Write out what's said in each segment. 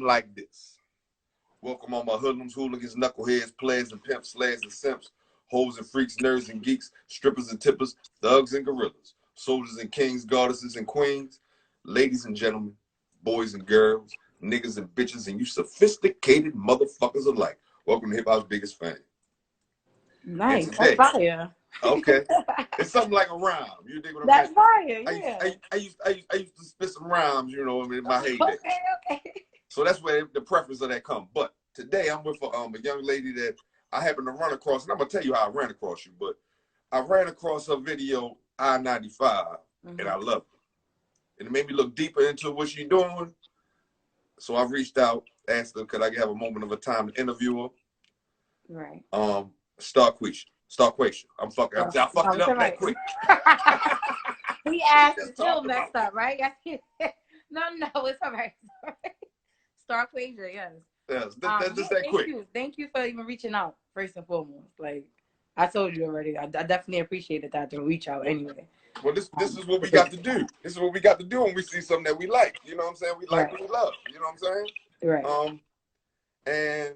like this. Welcome all my hoodlums, hooligans, knuckleheads, players and pimps, slayers and simps, hoes and freaks, nerds and geeks, strippers and tippers, thugs and gorillas, soldiers and kings, goddesses and queens, ladies and gentlemen, boys and girls, niggas and bitches, and you sophisticated motherfuckers alike. Welcome to Hip Hop's biggest fan. Nice. That's fire. Okay. It's something like a rhyme. You dig what I'm That's saying? fire, yeah. I used to spit some rhymes, you know, in my heyday. Okay. So that's where the preference of that comes. But today I'm with a young lady that I happened to run across, and I'm gonna tell you how I ran across you. But I ran across her video I95, and I loved it. And it made me look deeper into what she's doing. So I reached out, asked her, could I have a moment of a time to interview her? Right. Starquiasha. I fucked it up that quick. He asked, still messed up, right? No, it's all right. Starquiasha, yes. Yes, just that quick. Thank you for even reaching out, first and foremost. Like, I told you already, I definitely appreciated that to reach out anyway. Well, this is what we got to do. This is what we got to do when we see something that we like. You know what I'm saying? We like what we love. You know what I'm saying? Right. And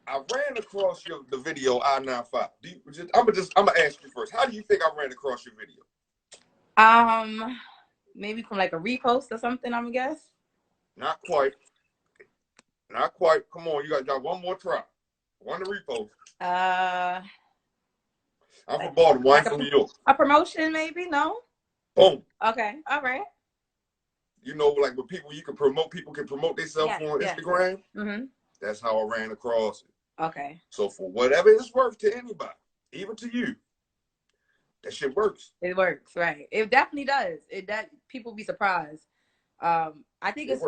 I ran across the video I95. I'm gonna ask you first. How do you think I ran across your video? Maybe from like a repost or something, I'm gonna guess. Not quite. Not quite. Come on, you got one more try. One to repost. I'm from Baltimore. I'm from New York. A promotion, maybe? No. Boom. Okay. All right. You know, like with people, people can promote themselves on Instagram. Mm-hmm. That's how I ran across it. Okay. So for whatever it's worth to anybody, even to you, that shit works. It works, right? It definitely does. People be surprised. I think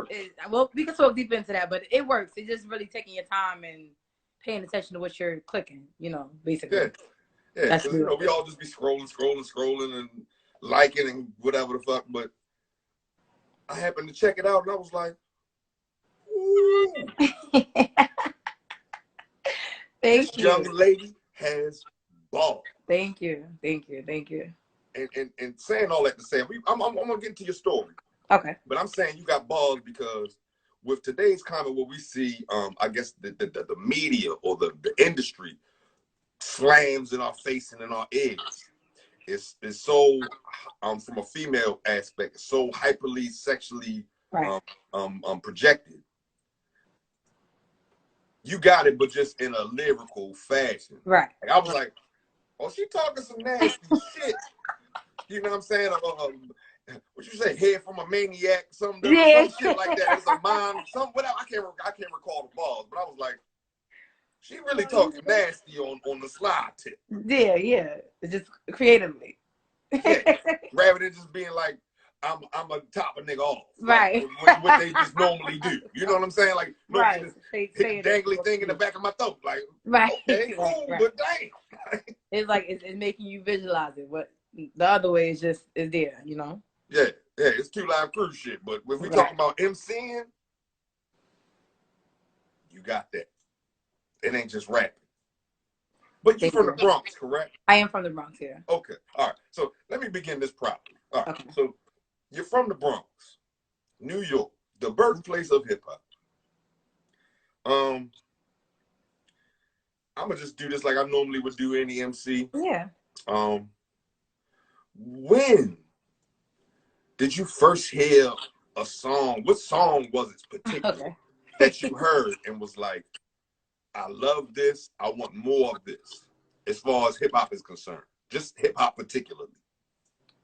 well, we can talk deep into that, but it works. It's just really taking your time and paying attention to what you're clicking, you know, basically. Yeah, because, you know, we all just be scrolling and liking and whatever the fuck, but I happened to check it out and I was like, ooh. This young lady has balls. Thank you. And saying all that to say, I'm gonna get into your story. Okay. But I'm saying you got balls because with today's climate, what we see, I guess the media or the industry slams in our face and in our ears. It's so from a female aspect, it's so hyperly sexually projected. You got it, but just in a lyrical fashion. Right. Like, I was like, oh, she talking some nasty shit. You know what I'm saying? What you say? Head from a maniac, some shit like that. It's a mind, whatever. I can't recall the balls, but I was like, she really talking nasty on the slide tip. Yeah. It's just creatively. Yeah. Rather than just being like, I'm a top a nigga off. Right. Like, what they just normally do. You know what I'm saying? Like, no, just hit the dangly thing in the back of my throat. Like, okay, cool, but dang. It's like, it's making you visualize it. But the other way is just, is there, you know? Yeah, it's 2 Live Crew shit. But when we talking about MCing, you got that. It ain't just rapping. But you're from the Bronx, correct? I am from the Bronx, yeah. Okay, all right. So let me begin this properly. All right, so you're from the Bronx, New York, the birthplace of hip hop. I'm gonna just do this like I normally would do any MC. Yeah. When did you first hear a song? What song was it particularly that you heard and was like, I love this, I want more of this, as far as hip hop is concerned? Just hip hop particularly.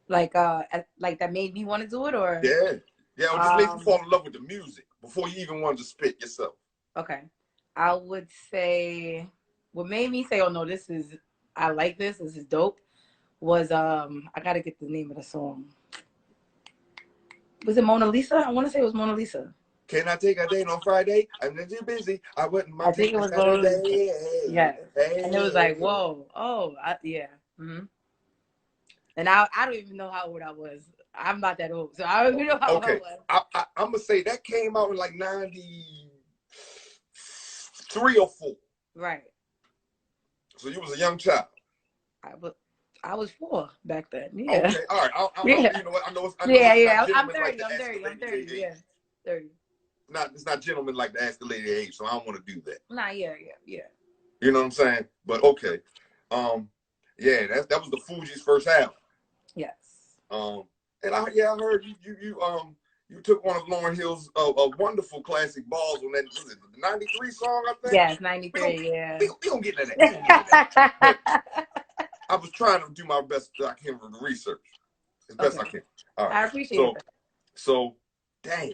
Like that made me want to do it, or? Yeah, or just made you fall in love with the music before you even wanted to spit yourself. Okay. I would say what made me say, oh no, I like this is dope, was I gotta get the name of the song. Was it Mona Lisa? I want to say it was Mona Lisa. Can I take a date on Friday? I'm too busy. I wouldn't mind. I think it was Mona Lisa. Yeah. And it was like, whoa. Oh, yeah. Mm-hmm. And I don't even know how old I was. I'm not that old, so I don't even know how old I was. I'm gonna say that came out in like 93 or 4. Right. So you was a young child. I was 4 back then. Yeah. Okay. All right. You know what? I know. Yeah. I'm 30. Yeah. 30. it's not gentleman like to ask the lady age, so I don't want to do that. Nah, yeah. You know what I'm saying? But okay. Yeah, that was the Fugees' first album. Yes. And I heard you took one of Lauryn Hill's wonderful classic balls on that, was it the 93 song, I think? Yes, 93, yeah. We gonna get into that. But I was trying to do my best I can with the research. As best I can. All right. I appreciate that. So, damn.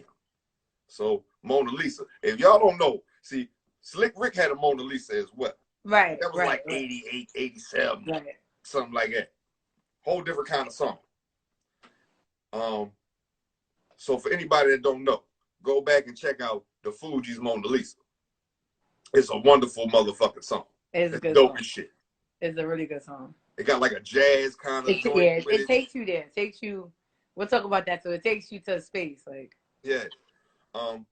So, Mona Lisa. If y'all don't know, see, Slick Rick had a Mona Lisa as well. Right. That was like 88, 87, something like that. Whole different kind of song. So for anybody that don't know, go back and check out the Fugees' Mona Lisa. It's a wonderful motherfucking song. It's a good dope song. as shit. It's a really good song. It got like a jazz kind of joint. Yeah, it takes you there. It takes you. We'll talk about that. So it takes you to space, like. Yeah.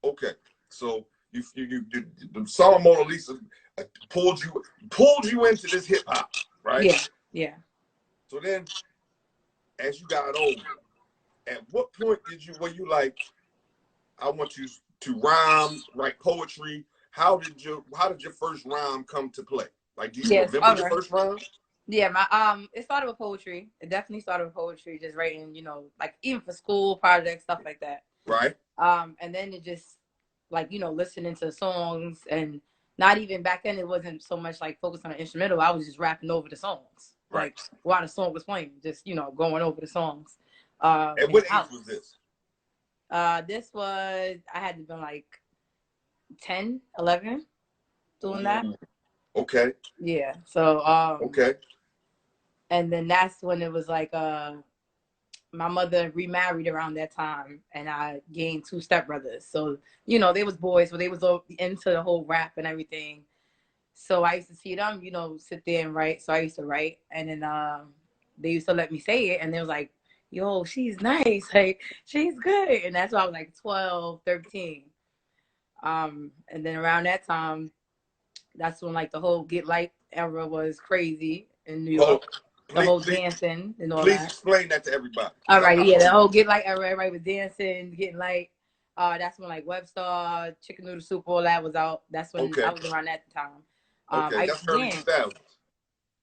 Okay. So you the song Mona Lisa pulled you into this hip hop, right? Yeah. So then, as you got older, at what point were you like, I want you to rhyme, write poetry? How did your first rhyme come to play? Like, do you remember your first rhyme? Yeah, it started with poetry. It definitely started with poetry, just writing, like even for school projects, stuff like that. Right. And then it just like, listening to songs, and not even back then it wasn't so much like focused on the instrumental. I was just rapping over the songs. Right. Like while the song was playing, just, going over the songs. And what age was this? This was, I had to been like 10, 11 doing that. Okay. Yeah. So, okay. And then that's when it was like, my mother remarried around that time, and I gained 2 stepbrothers. So, they was boys, but they was into the whole rap and everything. So I used to see them, sit there and write. So I used to write, and then they used to let me say it, and they was like, yo, she's nice, like she's good. And that's why I was like 12, 13. And then around that time, that's when like the whole Get Light era was crazy in New York. The whole dancing and all that. Please explain that to everybody. All right, yeah, the whole Get Light era, everybody was dancing, getting light. That's when like Webstar, Chicken Noodle Soup, all that was out. That's when I was around that time. Okay, that's early 2000s.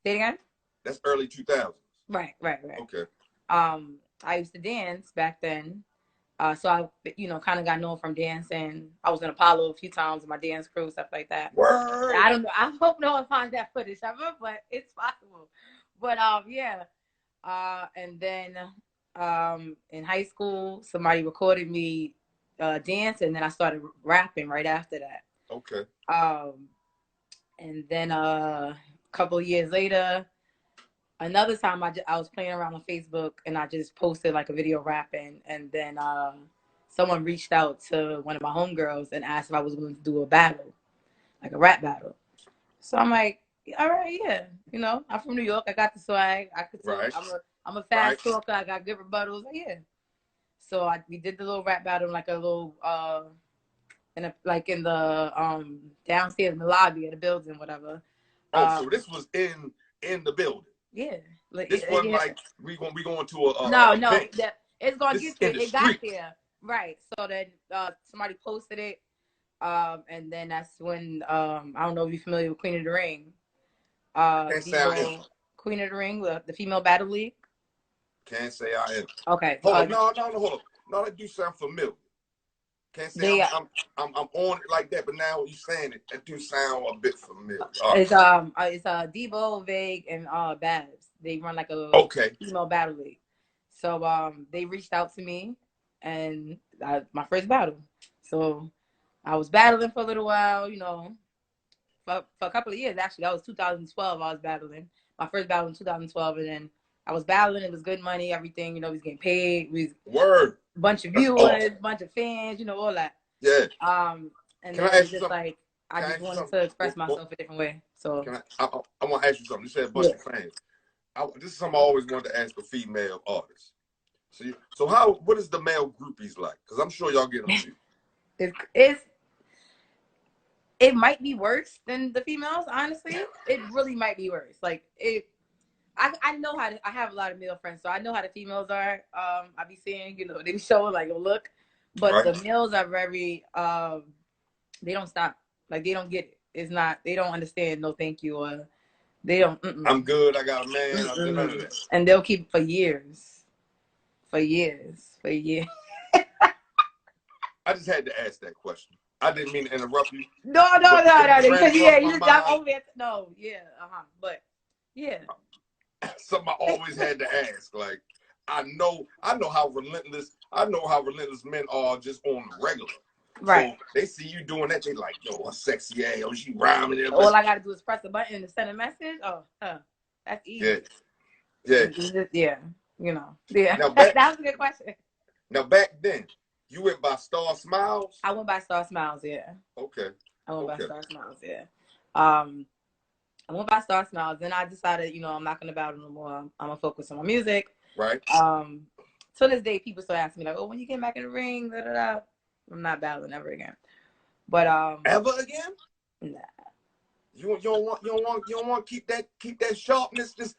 Say it again? That's early 2000s. Right. Okay. I used to dance back then. So I, kind of got known from dancing. I was in Apollo a few times with my dance crew, stuff like that. Word. I don't know. I hope no one finds that footage ever, but it's possible. But yeah. And then in high school, somebody recorded me dancing, and then I started rapping right after that. Okay. And then a couple of years later, another time I was playing around on Facebook, and I just posted like a video rapping, and then someone reached out to one of my homegirls and asked if I was willing to do a battle, like a rap battle. So I'm like, all right, yeah. I'm from New York. I got the swag. I could talk. Right. I'm a fast talker. I got good rebuttals. Yeah. So we did the little rap battle, like a little in the downstairs in the lobby of the building, whatever. So this was in the building. Yeah. This wasn't like we going to a no. It's gonna get there. It got there. Right. So then somebody posted it. And then that's when I don't know if you're familiar with Queen of the Ring. Queen of the Ring, the female battle league. Can't say I am. Okay. Hold on. No, hold on. No, that do sound familiar. Can't say I'm on it like that, but now you saying it, that do sound a bit familiar. It's Debo, Vague, and Babs. They run like a female battle league. So they reached out to me, and my first battle. So I was battling for a little while, for a couple of years actually. That was 2012. I was battling my first battle in 2012, and then I was battling. It was good money, everything. We was getting paid. We was bunch of viewers, bunch of fans, all that. Yeah. And then it's just like I just wanted to express myself a different way. So I want to ask you something. You said a bunch of fans. This is something I always wanted to ask a female artist. So what is the male groupies like? Because I'm sure y'all get them too. It might be worse than the females, honestly. It really might be worse. Like I know I have a lot of male friends, so I know how the females are. I be seeing, they be showing like a look. But the males are very they don't stop. Like they don't get it. It's not, they don't understand no thank you, or they don't I'm good, I got a man, I do none of that. And they'll keep it for years. For years. For years. I just had to ask that question. I didn't mean to interrupt you. No. Because But yeah. Something I always had to ask. Like, I know how relentless men are just on the regular. Right. So they see you doing that, they like, yo, a sexy ass, oh, she rhyming it. All I gotta do is press a button to send a message. Oh, that's easy. Yeah. Yeah. You know. Yeah. Now that was a good question. Now back then, you went by Star Smiles? I went by Star Smiles, yeah. Okay. I went by Star Smiles, yeah. I went by Star Smiles, then I decided, I'm not gonna battle no more. I'm gonna focus on my music. Right. To this day, people still ask me like, "Oh, when you get back in the ring?" Da, da, da. I'm not battling ever again. But ever again? Nah. You don't want to keep that sharpness. Just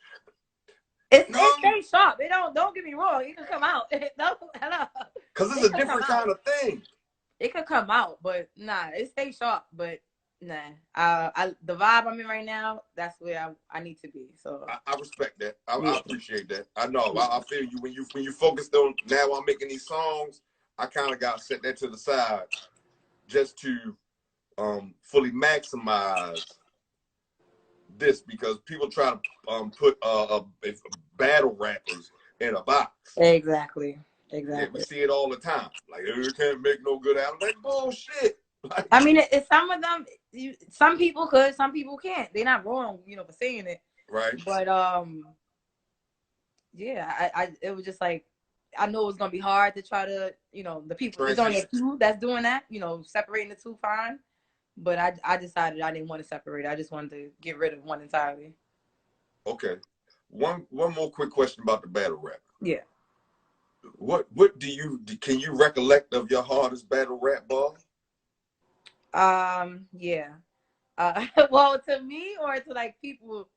it stays sharp. It don't get me wrong. It can come out. Because it's a different kind of thing. It could come out, but nah, it stays sharp. But nah, the vibe I'm in right now, that's where I need to be. So I respect that. I appreciate that. I know. I feel you when you focused on now. I'm making these songs. I kind of got to set that to the side just to fully maximize this, because people try to put battle rappers in a box. Exactly. Yeah, we see it all the time. Like, you can't make no good album. Like, bullshit. Like, I mean, it's some of them. Some people could, some people can't. They're not wrong, for saying it. Right. But yeah, it was just like, I know it was gonna be hard to try to, the people. There's only a few that's doing that. Separating the two, fine. But I decided I didn't want to separate. I just wanted to get rid of one entirely. Okay. One more quick question about the battle rap. Yeah. What can you recollect of your hardest battle rap bar? Yeah. Well, to me or to like people,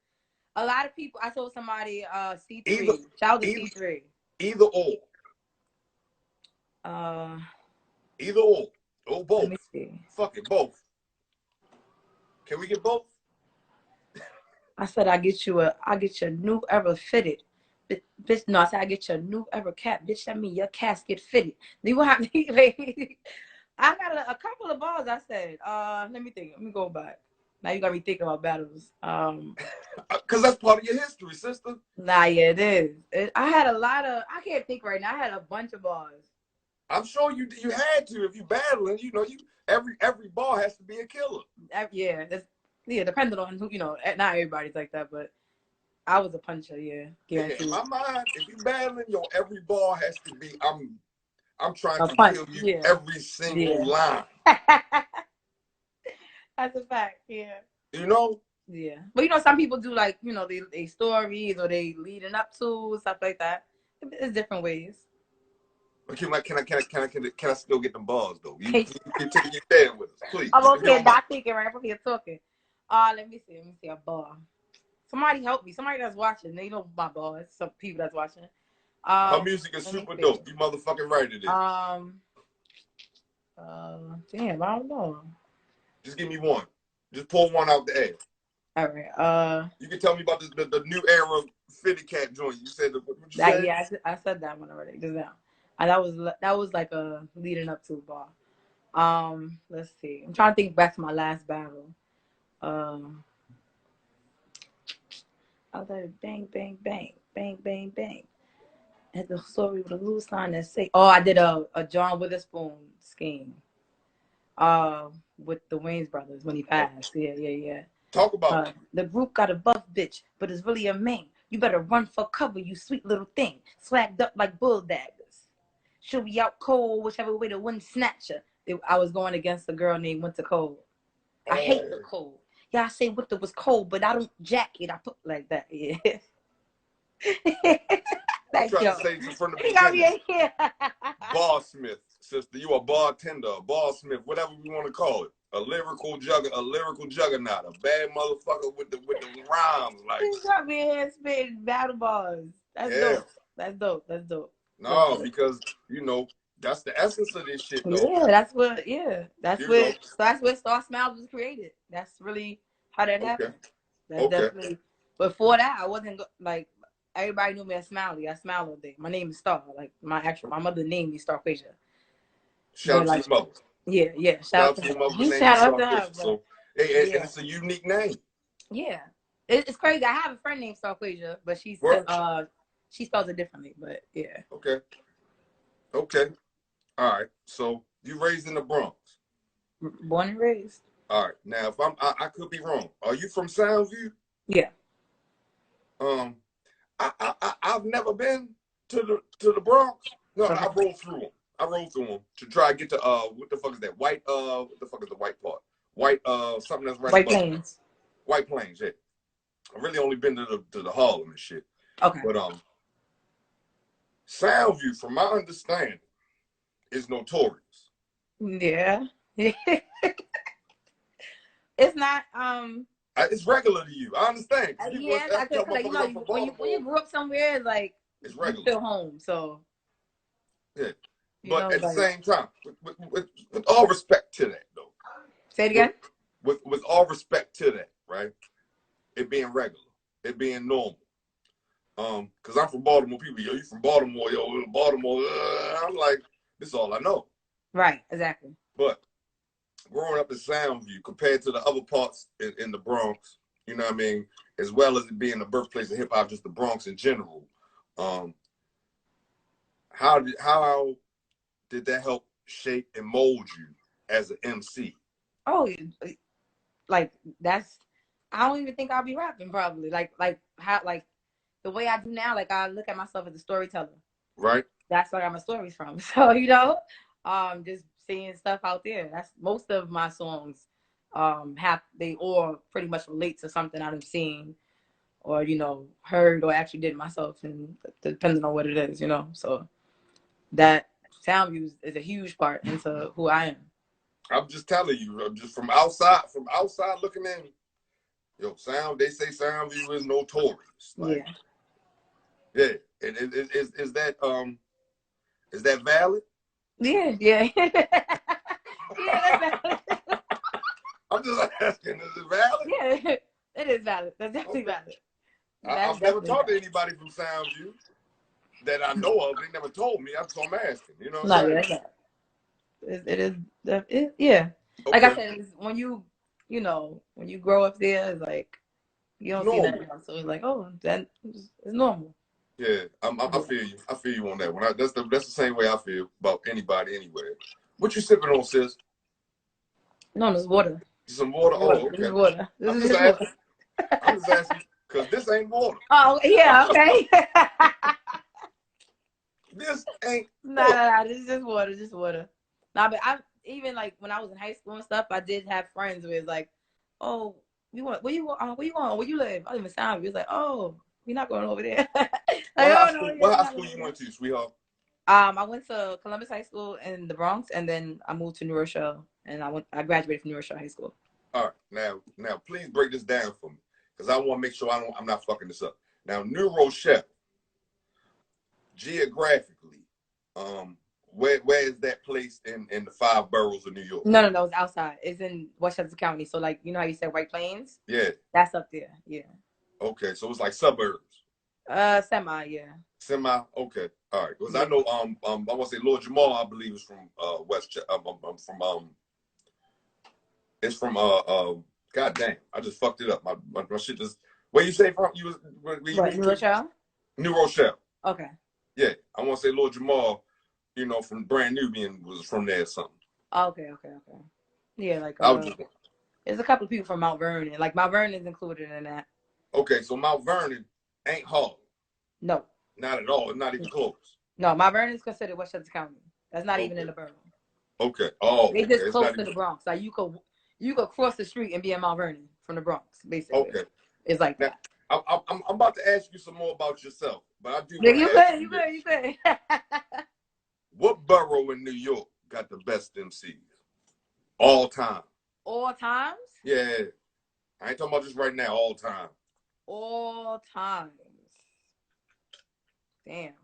a lot of people. I told somebody, C3. Shout out to C3. Either or. Either or. Or both. Let me see. Fuck it, both. Can we get both? I said I get your new ever fitted. Bitch, no, I said I get your new ever cap. Bitch, that mean your casket fitted. Do you have me? I got a couple of balls. I said, let me think. Let me go back. Now you got me thinking about battles. Because that's part of your history, sister. Nah, yeah, it is. I had a lot of. I can't think right now. I had a bunch of bars. I'm sure you had to. If you battling, every bar has to be a killer. Yeah, depending on who, not everybody's like that, but I was a puncher, yeah. Guaranteed. In my mind, if you battling, every bar has to be. I'm trying to kill you every single line. That's a fact, yeah. Yeah. But some people do like, they stories or they leading up to stuff like that. It's different ways. Can I still get them bars though? You continue your stand with us, please. I'm okay, not thinking right. I'm okay talking. Let me see a bar. Somebody help me. Somebody that's watching. They know my bars. Some people that's watching. Her music is super dope. You motherfucking right it is. Damn, I don't know. Just give me one. Just pull one out the air. All right. You can tell me about the new era fitted cap joint. You said what you said? Yeah, I said that one already just now. And that was like a leading up to a bar. Let's see. I'm trying to think back to my last battle. I let bang, bang, bang, bang, bang, bang. Had the story with a loose line that say, I did a John Witherspoon scheme. With the Wayans brothers when he passed. Yeah. Talk about it. The group got a buff bitch, but it's really a man. You better run for cover, you sweet little thing. Swagged up like bull daggers. She'll be out cold, whichever way the wind snatch her. I was going against a girl named Winter Cold. I hate the cold. Yeah, I say Winter was cold, but I don't jack it. I put like that. Yeah. I'm trying to say it from the beginning. Bar Smith, sister. You a bartender, a bar smith, whatever we want to call it. A lyrical juggernaut, a bad motherfucker with the rhymes. Like, you got me here spitting battle bars. That's dope. That's dope. No, because That's the essence of this shit, though. Yeah, that's what. Yeah, that's You know. what. So that's where Star Smiles was created. That's really how that happened. That's definitely. Before that, I wasn't like everybody knew me as Smiley. I smile all day. My name is Star. Like my mother named me Starquiasha. Shout out to your mother. Yeah. Shout out to your mother. You shout out to her. So, and it's a unique name. Yeah, it's crazy. I have a friend named Starquiasha, but she spells it differently. But yeah. Okay. All right. So you raised in the Bronx. Born and raised. All right. Now, if I could be wrong. Are you from Soundview? Yeah. I've never been to the Bronx. No, Okay. I rode through them. To try to get to what the fuck is that? What the fuck is the white part? White something that's right White above. Plains. White Plains, yeah. I've really only been to the Harlem and shit. Okay. But Soundview, from my understanding, is notorious. Yeah. It's not it's regular to you. I understand. Yeah, like, you know, when you grew up somewhere, it's like it's regular. You feel home, so yeah. But at the same time, with all respect to that, though. Say it again. With all respect to that, right? It being regular, it being normal. Cause I'm from Baltimore. People, yo, you from Baltimore? Yo, Baltimore. I'm like, this is all I know. Right. Exactly. But growing up in Soundview, compared to the other parts in the Bronx, you know what I mean, as well as it being the birthplace of hip hop, just the Bronx in general. How did that help shape and mold you as an MC? Oh, like that's. I don't even think I'll be rapping probably. Like how the way I do now. Like I look at myself as a storyteller. Right. That's where I got my stories from. So you know, just seeing stuff out there. That's most of my songs. They all pretty much relate to something I've seen, or you know, heard, or actually did myself, and depending on what it is, you know. So that Soundview is a huge part into who I am. I'm just telling you, just from outside looking in, yo, they say Soundview is notorious. Like, yeah. Is that valid? Yeah. Yeah, that's valid. I'm just asking, is it valid? Yeah, it is valid. That's definitely valid. I've never talked to anybody from Soundview that I know of. They never told me. So I'm asking. You know what I'm saying? It is. Yeah. Okay. Like I said, when you grow up there, it's like you don't see nothing else. So it's like, oh, that is normal. Yeah, I feel you. I feel you on that one. That's the same way I feel about anybody anywhere. What you sipping on, sis? No, there's water. Some water? Oh, okay. This is water. I'm just asking because this ain't water. Oh, yeah, okay. This ain't Nah, this is just water. Nah, but I even like when I was in high school and stuff, I did have friends where it's like, oh, where you going? Where you live? I live in Soundview. It's like, oh, you're not going over there. What high school you went to, sweetheart? I went to Columbus High School in the Bronx, and then I moved to New Rochelle, and I graduated from New Rochelle High School. All right, now, please break this down for me, because I want to make sure I'm not fucking this up. Now, New Rochelle, geographically, where is that place in the 5 boroughs of New York? No, it's outside. It's in Westchester County. So, like, you know how you said White Plains? Yeah. That's up there. Yeah. Okay, so it's like suburbs. Semi, yeah. Semi, okay, all right. Because I know, I want to say Lord Jamal, I believe is from Westchester. It's from God damn, I just fucked it up. My shit just. Where you say from? You was New Rochelle. New Rochelle. Okay. Yeah, I want to say Lord Jamal. You know, from Brand Nubian was from there or something. Okay. Yeah, like there's a couple of people from Mount Vernon. Like Mount Vernon is included in that. Okay, so Mount Vernon ain't Harlem. No. Not at all. Not even close. No, Mount Vernon is considered Westchester County. That's not even in the borough. Okay. Oh. They just close to the Bronx. Like you could cross the street and be in Mount Vernon from the Bronx, basically. Okay. It's like that. I'm about to ask you some more about yourself, but I do. You good. What borough in New York got the best MCs? All time. All times? Yeah. I ain't talking about just right now, all time. All times. Damn.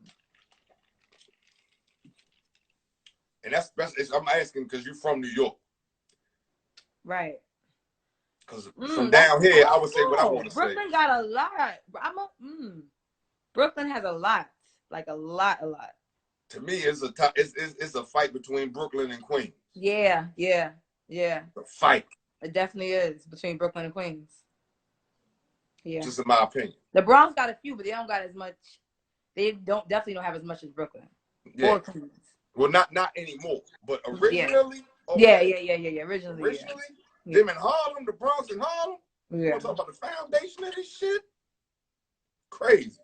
And that's I'm asking because you're from New York. Right. Because from down here, I would say what I want to say. Brooklyn got a lot. Brooklyn has a lot. Like a lot. To me, it's a fight between Brooklyn and Queens. Yeah. A fight. It definitely is between Brooklyn and Queens. Yeah. Just in my opinion. The Bronx got a few, but they don't got as much. They definitely don't have as much as Brooklyn. Yeah. Or Queens. Well, not anymore. But originally. Yeah. Okay. Yeah. Originally. Them in Harlem, the Bronx and Harlem. Yeah. You want to talk about the foundation of this shit? Crazy.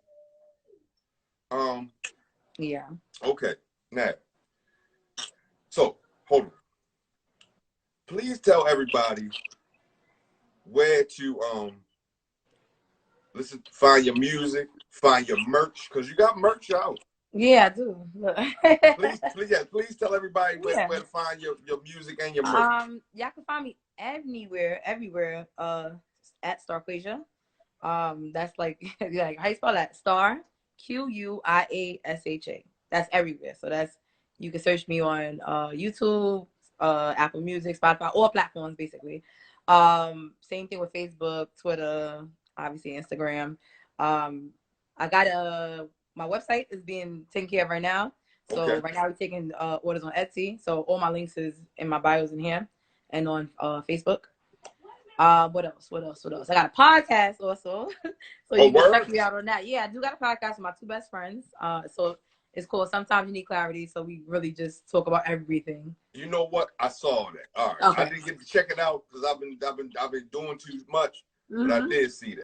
Yeah. Okay. Now. So, hold on. Please tell everybody where to find your music, find your merch, because you got merch out. Yeah, I do. please tell everybody where to find your music and your merch. Y'all can find me everywhere, at Starquiasha. That's like how you spell that? Star Q-U-I-A-S-H-A. That's everywhere. So that's, you can search me on YouTube, Apple Music, Spotify, all platforms basically. Same thing with Facebook, Twitter, obviously Instagram. I got my website is being taken care of right now. So right now we're taking orders on Etsy. So all my links is in my bios in here and on Facebook. What else? I got a podcast also. So you can check me out on that. Yeah, I do got a podcast with my two best friends. So it's called Sometimes You Need Clarity. So we really just talk about everything. You know what? I saw that. All right. Okay. I didn't get to check it out because I've been doing too much, but I did see that.